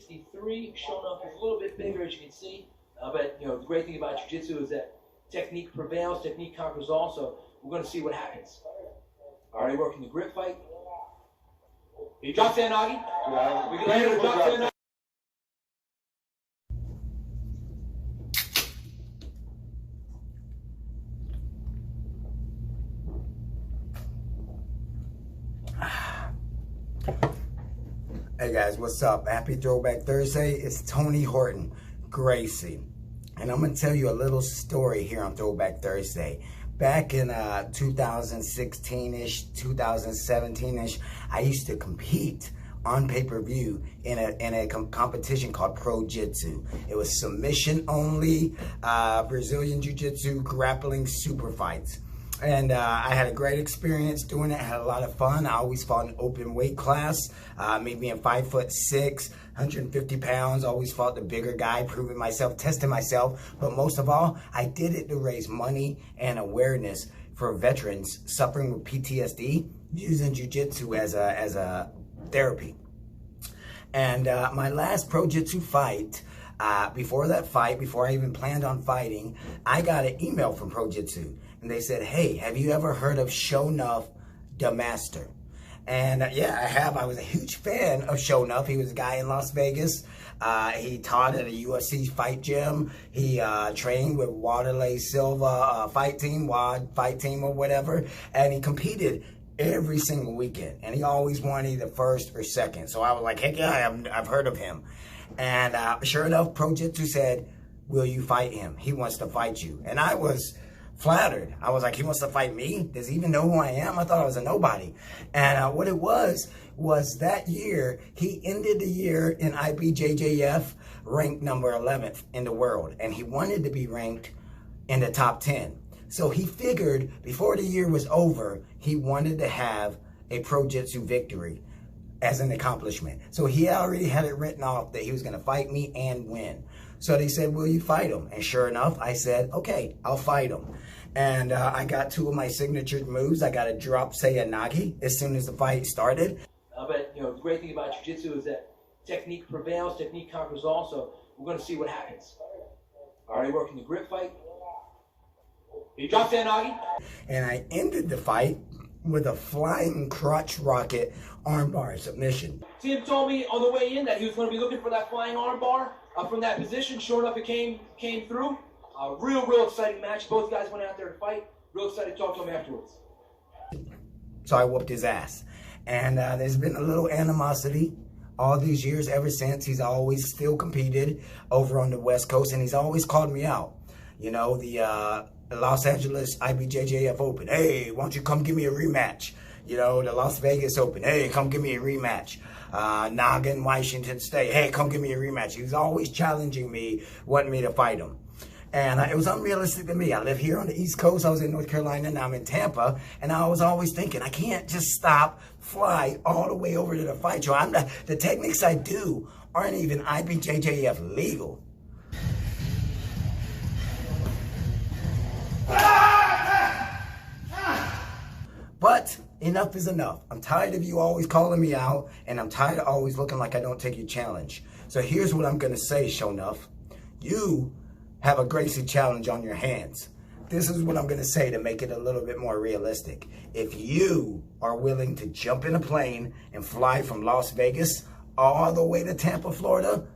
163. Shonouff is a little bit bigger, as you can see. But the great thing about jiu-jitsu is that technique prevails, technique conquers all. So we're going to see what happens. Already working the grip fight. He drops in, Nagi. Yeah. We can land a drop in. Hey guys, what's up? Happy Throwback Thursday. It's Tony Horton Gracie. And I'm going to tell you a little story here on Throwback Thursday. Back in 2016-ish, 2017-ish, I used to compete on pay-per-view in a competition called Pro Jitsu. It was submission only, Brazilian Jiu-Jitsu, grappling super fights. And I had a great experience doing it. I had a lot of fun. I always fought an open weight class. Me being 5'6", 150 pounds. Always fought the bigger guy, proving myself, testing myself. But most of all, I did it to raise money and awareness for veterans suffering with PTSD, using jiu-jitsu as a therapy. And my last Pro Jitsu fight, before that fight, before I even planned on fighting, I got an email from Pro Jitsu. And they said, hey, have you ever heard of Shonouff Da Master? And yeah, I have. I was a huge fan of Shonouff. He was a guy in Las Vegas. He taught at a UFC fight gym. He trained with Waterley Silva fight team, WAD fight team or whatever. And he competed every single weekend. And he always won either first or second. So I was like, heck yeah, I've heard of him. And sure enough, Pro Jitsu said, will you fight him? He wants to fight you. And I was flattered. I was like, he wants to fight me? Does he even know who I am? I thought I was a nobody. And what it was that year, he ended the year in IBJJF ranked number 11th in the world. And he wanted to be ranked in the top 10. So he figured before the year was over, he wanted to have a Pro Jitsu victory as an accomplishment. So he already had it written off that he was going to fight me and win. So they said, will you fight him? And sure enough, I said, okay, I'll fight him. And I got two of my signature moves. I got a drop Seyanagi as soon as the fight started. But the great thing about jiu-jitsu is that technique prevails, technique conquers all. So we're going to see what happens. Already working the grip fight. He drops Seyanagi. And I ended the fight with a flying crotch rocket armbar submission. Tim told me on the way in that he was going to be looking for that flying armbar from that position. Sure enough, it came through. Real exciting match. Both guys went out there to fight. Real excited to talk to him afterwards. So I whooped his ass. And there's been a little animosity all these years ever since. He's always still competed over on the West Coast, and he's always called me out. You know, the Los Angeles IBJJF Open. Hey, why don't you come give me a rematch? You know, the Las Vegas Open. Hey, come give me a rematch. Noggin, Washington State. Hey, come give me a rematch. He was always challenging me, wanting me to fight him. And it was unrealistic to me. I live here on the East Coast. I was in North Carolina, and I'm in Tampa. And I was always thinking, I can't just stop, fly all the way over to the fight show. The techniques I do aren't even IBJJF legal. But enough is enough. I'm tired of you always calling me out, and I'm tired of always looking like I don't take your challenge. So here's what I'm going to say, Shonouff. You have a Gracie challenge on your hands. This is what I'm going to say to make it a little bit more realistic. If you are willing to jump in a plane and fly from Las Vegas all the way to Tampa, Florida,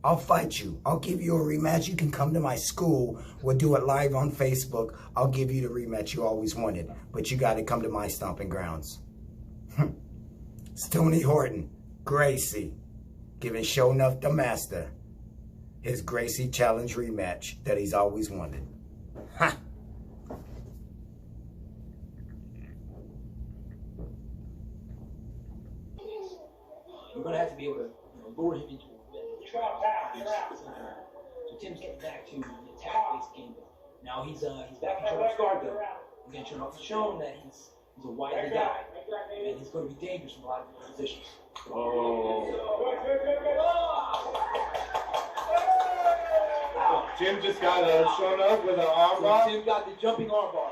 I'll fight you. I'll give you a rematch. You can come to my school. We'll do it live on Facebook. I'll give you the rematch you always wanted. But you got to come to my stomping grounds. It's Tony Horton Gracie giving Shonouff Da Master his Gracie Challenge rematch that he's always wanted. Ha! We're going to have to be able to lure him into a trap. So Tim's getting back to the attack-based game. Now he's back in Shonouff's guard though. Again, Shonouff's shown that he's a wily guy, and he's going to be dangerous from a lot of different positions. Tim just got shown up with an armbar. So Tim got the jumping armbar.